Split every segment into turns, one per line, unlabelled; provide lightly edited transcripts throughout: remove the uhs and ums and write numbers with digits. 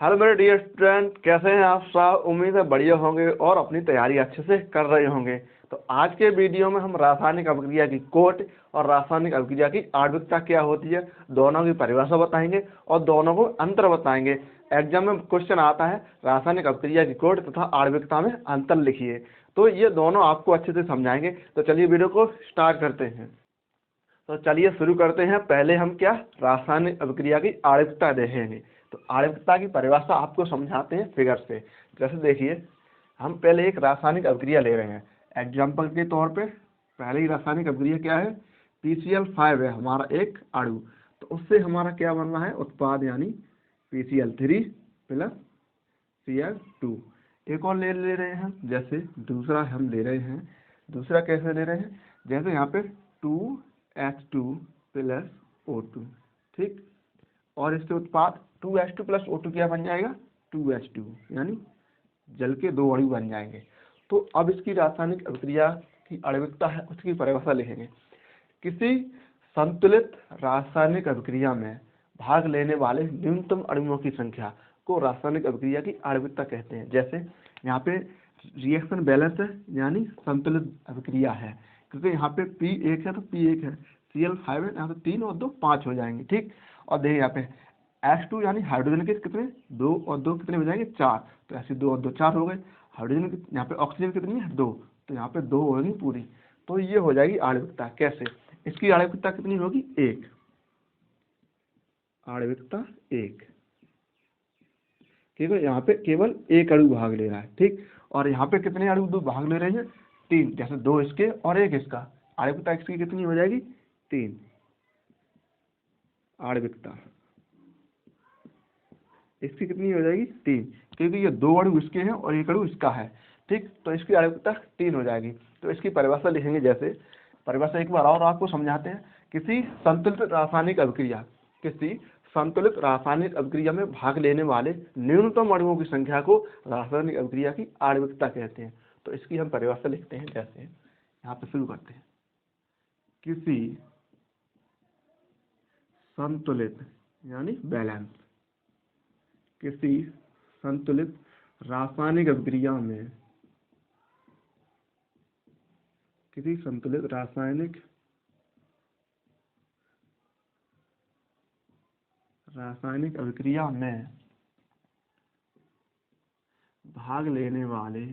Hello मेरे dear student, कैसे हैं आप सब। उम्मीद है बढ़िया होंगे और अपनी तैयारी अच्छे से कर रहे होंगे। तो आज के वीडियो में हम रासायनिक अभिक्रिया की कोट और रासायनिक अभिक्रिया की आणविकता क्या होती है, दोनों की परिभाषा बताएंगे और दोनों को अंतर बताएंगे। एग्जाम में क्वेश्चन आता है रासायनिक अभिक्रिया की कोट तथा आणविकता में अंतर लिखिए, तो ये दोनों आपको अच्छे से समझाएंगे। तो चलिए वीडियो को स्टार्ट करते हैं। तो चलिए शुरू करते हैं। पहले हम क्या रासायनिक अभिक्रिया की आणविकता देखेंगे। तो आणविकता की परिभाषा आपको समझाते हैं फिगर से। जैसे देखिए, हम पहले एक रासायनिक अभिक्रिया ले रहे हैं एग्जाम्पल के तौर पे। पहले ही रासायनिक अभिक्रिया क्या है, PCl5 है हमारा एक अणु। तो उससे हमारा क्या बन रहा है, उत्पाद यानी PCl3 प्लस Cl2। एक और ले रहे हैं, जैसे दूसरा हम ले रहे हैं। दूसरा कैसे ले रहे हैं, जैसे यहाँ पे 2H2 प्लस O2, ठीक। और इससे उत्पाद 2H2 प्लस O2 क्या बन जाएगा, 2H2, यानी जल के दो अणु बन जाएंगे। तो अब इसकी रासायनिक अभिक्रिया की आणविकता है, उसकी परिभाषा लिखेंगे। किसी संतुलित रासायनिक अभिक्रिया में भाग लेने वाले न्यूनतम अणुओं की संख्या को रासायनिक अभिक्रिया की आणविकता कहते हैं। जैसे यहाँ पे रिएक्शन बैलेंस है, यानी संतुलित अभिक्रिया है, क्योंकि यहाँ पे P1 है तो P1 है, Cl5 है, यहाँ पे 3 और 2 5 हो जाएंगे, ठीक। और देखिए यहाँ पे H2 यानी हाइड्रोजन के कितने, 2 और 2 कितने हो जाएंगे, 4। तो ऐसे 2 और 2 4 हो गए। हाइड्रोजन के यहाँ पे ऑक्सीजन कितनी है, 2, तो यहाँ पे 2 होगी पूरी। तो ये हो जाएगी आणविकता। कैसे, इसकी आणविकता कितनी होगी, 1, आणविकता 1, क्योंकि यहाँ पे केवल एक अणु भाग ले रहा है, ठीक। और यहाँ पे कितने अणु दो भाग ले रहे हैं, 3, जैसे 2 इसके और 1 इसका। आणविकता इसकी कितनी हो जाएगी, 3 आणविकता इसकी कितनी हो जाएगी, 3, क्योंकि ये 2 अणु इसके हैं और 1 अणु इसका है, ठीक। तो इसकी आणविकता 3 हो जाएगी। तो इसकी परिभाषा लिखेंगे। जैसे परिभाषा एक बार और आपको समझाते हैं। किसी संतुलित रासायनिक अभिक्रिया में भाग लेने वाले न्यूनतम अणुओं की संख्या को रासायनिक अभिक्रिया की आणविकता कहते हैं। तो इसकी हम परिभाषा लिखते हैं। जैसे यहाँ पे शुरू करते हैं। किसी संतुलित यानी बैलेंस, किसी संतुलित रासायनिक अभिक्रिया में, किसी संतुलित रासायनिक अभिक्रिया में भाग लेने वाले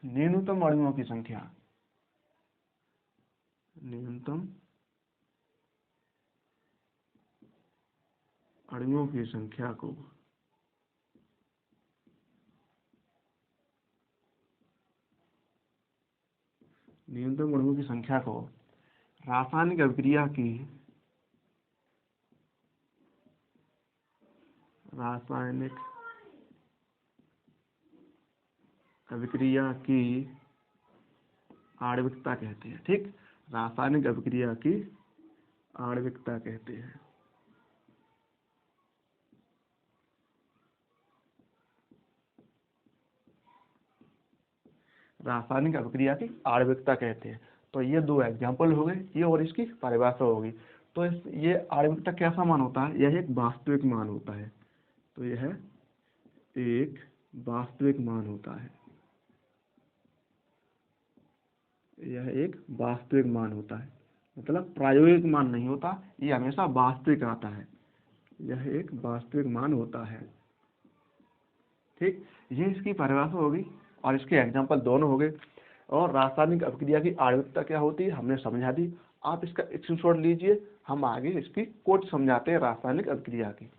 न्यूनतम अणुओं की संख्या, न्यूनतम अणुओं की संख्या को रासायनिक अभिक्रिया की आणविकता कहते हैं, ठीक। रासायनिक अभिक्रिया की आणविकता कहते हैं। रासायनिक अभिक्रिया की आणविकता कहते हैं। तो ये 2 एग्जाम्पल हो गए, ये और इसकी परिभाषा होगी। तो ये आणविकता कैसा मान होता है, यह एक वास्तविक मान होता है। तो यह एक वास्तविक मान होता है, यह एक वास्तविक मान होता है, मतलब प्रायोगिक मान नहीं होता, ये हमेशा वास्तविक आता है। यह एक वास्तविक मान होता है, ठीक। ये इसकी परिभाषा होगी और इसके एग्जाम्पल दोनों हो गए। और रासायनिक अभिक्रिया की आणविकता क्या होती है हमने समझा दी। आप इसका स्क्रीनशॉट लीजिए, हम आगे इसकी कोट समझाते हैं रासायनिक अभिक्रिया की।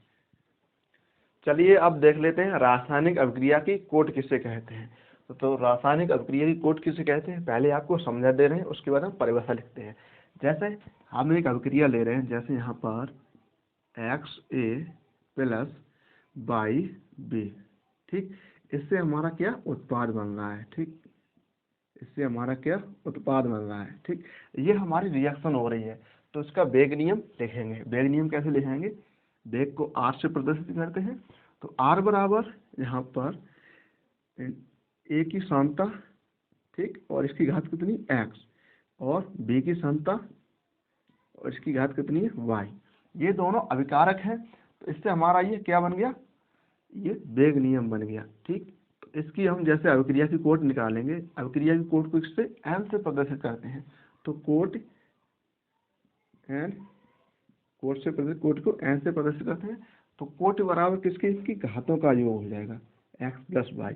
चलिए अब देख लेते हैं रासायनिक अभिक्रिया की कोट किसे कहते हैं। तो रासायनिक अभिक्रिया की कोट किसे कहते हैं, पहले आपको समझा दे रहे हैं, उसके बाद हम परिभाषा लिखते हैं। जैसे हम एक अभिक्रिया ले रहे हैं, जैसे यहाँ पर XA प्लस YB, ठीक। इससे हमारा क्या उत्पाद बन रहा है, ठीक। इससे हमारा क्या उत्पाद बन रहा है, ठीक। ये हमारी रिएक्शन हो रही है, तो इसका वेग नियम लिखेंगे। वेग नियम कैसे लिखेंगे, वेग को R से प्रदर्शित करते हैं। तो R बराबर यहाँ पर A की सांता, ठीक, और इसकी घात कितनी, X, और B की सांता और इसकी घात कितनी है y। ये दोनों अभिकारक हैं, तो इससे हमारा ये क्या बन गया, ये वेग नियम बन गया। ठीक, तो इसकी हम जैसे अभिक्रिया की कोट निकालेंगे, अभिक्रिया की कोट को इससे n से प्रदर्शित करते हैं, तो कोट n, कोट से प्रदर्शित, कोट को n से प्रदर्शित करते हैं, तो कोट बराबर किसके, इसकी घातों का योग हो जाएगा x प्लस वाई।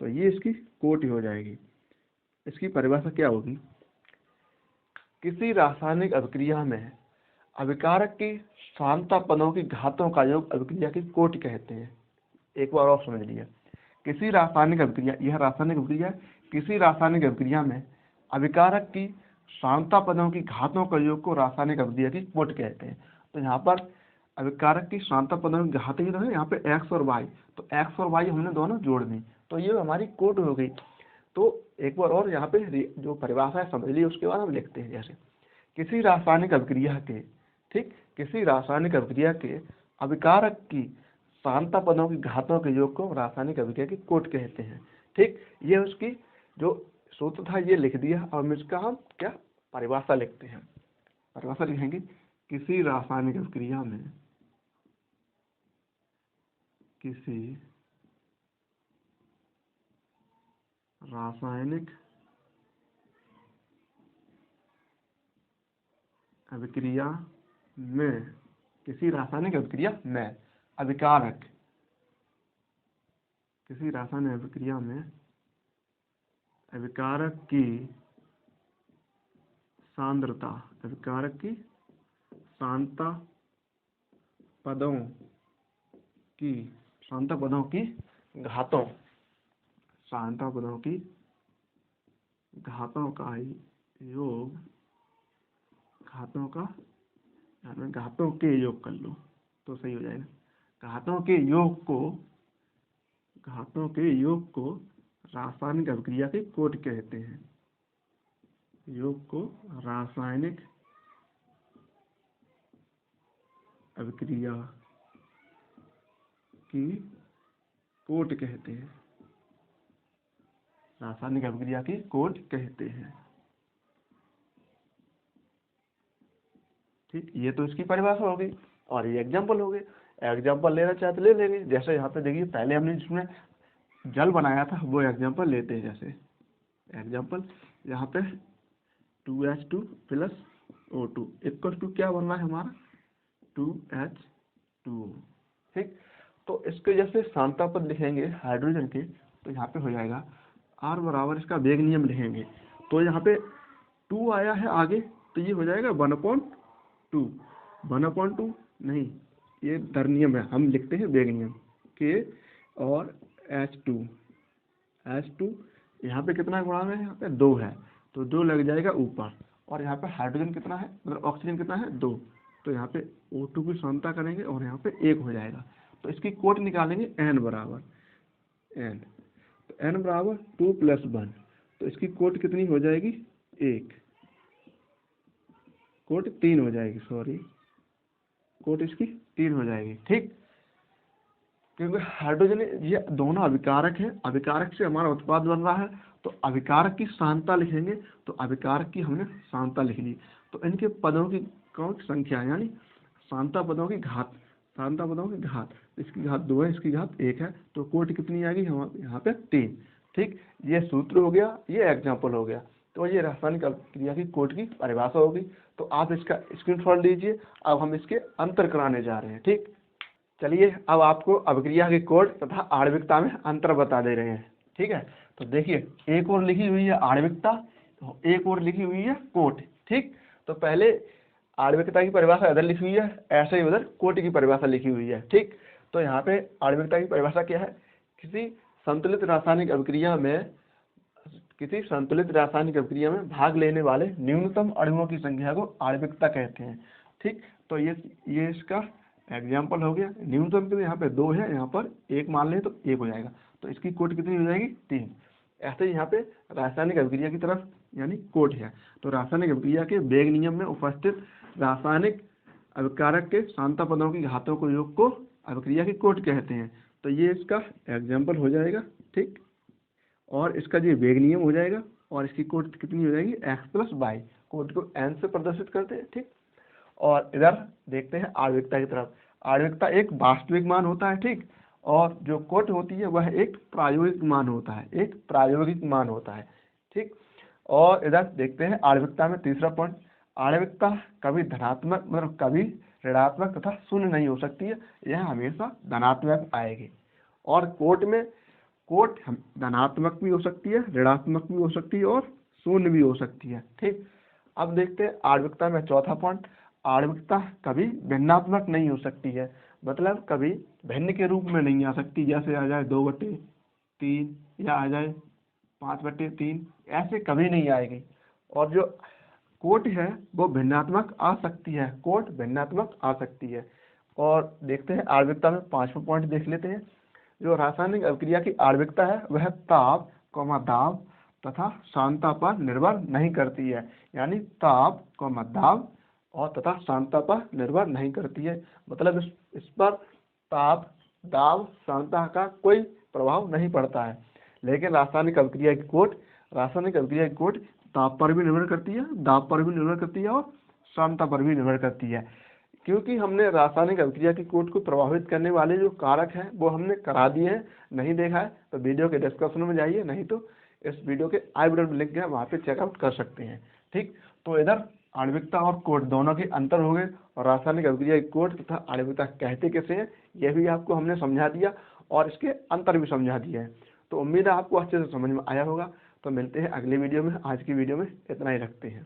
तो ये इसकी कोट हो जाएगी। इसकी परिभाषा क्या होगी, किसी रासायनिक अभिक्रिया में अभिकारक की सांता पदों की घातों का योग अभिक्रिया की कोट कहते हैं। एक बार और समझ लिया, किसी रासायनिक अभिक्रिया, यह रासायनिक अभिक्रिया, किसी रासायनिक अभिक्रिया में अभिकारक की सांता पदों की घातों का योग को रासायनिक अभिक्रिया की कोट कहते हैं। तो यहाँ पर अभिकारक की सांता पदों की घात ही तो है, यहाँ पे x और y, तो x और y हमने दोनों जोड़ दी, तो ये हमारी कोट हो गई। तो एक बार और यहाँ पे जो परिभाषा है समझ ली, उसके बाद हम लिखते हैं। जैसे किसी रासायनिक अभिक्रिया के, ठीक, किसी रासायनिक अभिक्रिया के अभिकारक की सांता पदों की घातों के योग को रासायनिक अभिक्रिया की कोट कहते हैं। ठीक, ये उसकी जो सूत्र था ये लिख दिया। और इसका हम क्या परिभाषा लिखते हैं, परिभाषा लिखेंगे, किसी रासायनिक अभिक्रिया में, किसी रासायनिक अभिक्रिया में, किसी रासायनिक अभिक्रिया में अभिकारक, किसी रासायनिक अभिक्रिया में अभिकारक की सांद्रता, अभिकारक की सांता पदों की, सांता पदों की घातों, सांता पदों की घातों का योग, घातों का, घातों के योग कर लो तो सही हो जाएगा। घातों के योग को, घातों के योग को रासायनिक अभिक्रिया की कोट कहते हैं। योग को रासायनिक अभिक्रिया की कोट कहते हैं, रासायनिक अभिक्रिया की कोट कहते हैं। ठीक, ये तो इसकी परिभाषा हो गई। और ये एग्जाम्पल हो गए, एग्जाम्पल लेना चाहे तो ले लेंगे। जैसे यहाँ पे देखिए, पहले हमने जिसमें जल बनाया था वो एग्जाम्पल लेते हैं। जैसे एग्जाम्पल यहाँ पे 2H2 plus O2 equal to क्या बन रहा है हमारा 2H2। ठीक, तो इसके जैसे सांता पद लिखेंगे हाइड्रोजन के, तो यहाँ पे हो जाएगा R बराबर, इसका वेग नियम लिखेंगे, तो यहाँ पे 2 आया है आगे, तो ये हो जाएगा 1/2, 1/2 नहीं, ये दर नियम है, हम लिखते हैं वेग नियम के। और H2 यहाँ पे कितना गुणा में है, यहाँ पे 2 है, तो 2 लग जाएगा ऊपर। और यहाँ पे हाइड्रोजन कितना है, मतलब ऑक्सीजन कितना है 2, तो यहाँ पे O2 की सांता करेंगे और यहाँ पे 1 हो जाएगा। तो इसकी कोट निकालेंगे n बराबर n, तो n बराबर 2 + 1, तो इसकी कोट कितनी हो जाएगी 1, कोट 3 हो जाएगी, सॉरी, कोट इसकी 3 हो जाएगी। ठीक, क्योंकि हाइड्रोजन, ये दोनों अभिकारक हैं, अभिकारक से हमारा उत्पाद बन रहा है, तो अभिकारक की सांता लिखेंगे, तो अभिकारक की हमने सांता लिख ली, तो इनके पदों की कौन संख्या, यानी सांता पदों की घात, सांता पदों की घात, इसकी घात 2 है, इसकी घात 1 है, तो कोट कितनी आएगी यहाँ पे 3। ठीक, ये सूत्र हो गया, ये एग्जाम्पल हो गया। तो ये रासायनिक अभिक्रिया की कोट की परिभाषा होगी। तो आप इसका स्क्रीनशॉट लीजिए। अब हम इसके अंतर कराने जा रहे हैं। ठीक, चलिए अब आपको अभिक्रिया की कोट तथा आणविकता में अंतर बता दे रहे हैं। ठीक है, तो देखिए, एक और लिखी हुई है आणविकता, तो एक और लिखी हुई है कोट। ठीक, तो पहले आणविकता की परिभाषा इधर लिखी हुई है, ऐसे ही उधर कोट की परिभाषा लिखी हुई है। ठीक, तो यहाँ पे आणविकता की परिभाषा क्या है, किसी संतुलित रासायनिक अभिक्रिया में, किसी संतुलित रासायनिक अभिक्रिया में भाग लेने वाले न्यूनतम अणुओं की संख्या को आणविकता कहते हैं। ठीक, तो ये इसका एग्जाम्पल हो गया। न्यूनतम के यहाँ पे 2 है, यहाँ पर 1 मान लें तो 1 हो जाएगा, तो इसकी कोट कितनी हो जाएगी 3। ऐसे ही यहाँ पे रासायनिक अभिक्रिया की तरफ यानी कोट है, तो रासायनिक अभिक्रिया के वेग नियम में उपस्थित रासायनिक अभिकारक के सांता पदों की घातों को योग को अभिक्रिया की कोट कहते हैं। तो ये इसका एग्जाम्पल हो जाएगा। ठीक, और इसका जो वेग नियम हो जाएगा, और इसकी कोट कितनी हो जाएगी x + y, कोट को n से प्रदर्शित करते हैं। ठीक, और इधर देखते हैं आणविकता की तरफ। आणविकता एक वास्तविक मान होता है, ठीक, और जो कोट होती है वह एक प्रायोगिक मान होता है, एक प्रायोगिक मान होता है, ठीक। और इधर देखते हैं आणविकता में तीसरा पॉइंट, आणविकता कभी धनात्मक मतलब कभी ऋणात्मक तथा शून्य नहीं हो सकती है, यह हमेशा धनात्मक आएगी। और कोट में कोट धनात्मक भी हो सकती है, ऋणात्मक भी हो सकती है और शून्य भी हो सकती है, ठीक। अब देखते हैं आणविकता में चौथा पॉइंट, आणविकता कभी भिन्नात्मक नहीं हो सकती है, मतलब कभी भिन्न के रूप में नहीं आ सकती, जैसे आ जाए 2/3 या आ जाए 5/3, ऐसे कभी नहीं आएगी। और जो कोट है वो भिन्नात्मक आ सकती है, कोट भिन्नात्मक आ सकती है। और देखते हैं आणविकता में पांचवा पॉइंट देख लेते हैं। जो रासायनिक अभिक्रिया की आणविकता है वह ताप, दाब तथा सांद्रता पर निर्भर नहीं करती है, यानी ताप, दाब और तथा सांद्रता पर निर्भर नहीं करती है, मतलब इस पर ताप, दाब, सांद्रता का कोई प्रभाव नहीं पड़ता है। लेकिन रासायनिक अभिक्रिया की कोट ताप पर भी निर्भर करती है, दाब पर भी निर्भर करती है और सांद्रता पर भी निर्भर करती है। क्योंकि हमने रासायनिक अभिक्रिया की कोट को प्रभावित करने वाले जो कारक हैं वो हमने करा दिए हैं, नहीं देखा है तो वीडियो के डिस्क्रिप्शन में जाइए, नहीं तो इस वीडियो के आई बटन में लिंक है, वहाँ पे चेकआउट कर सकते हैं, ठीक। तो इधर आणविकता और कोट दोनों के अंतर हो गए, और रासायनिक अभिक्रिया की कोट तथा आणविकता कहते कैसे हैं यह भी आपको हमने समझा दिया और इसके अंतर भी समझा दिया है। तो उम्मीद है आपको अच्छे से समझ में आया होगा। तो मिलते हैं अगले वीडियो में, आज की वीडियो में इतना ही रखते हैं।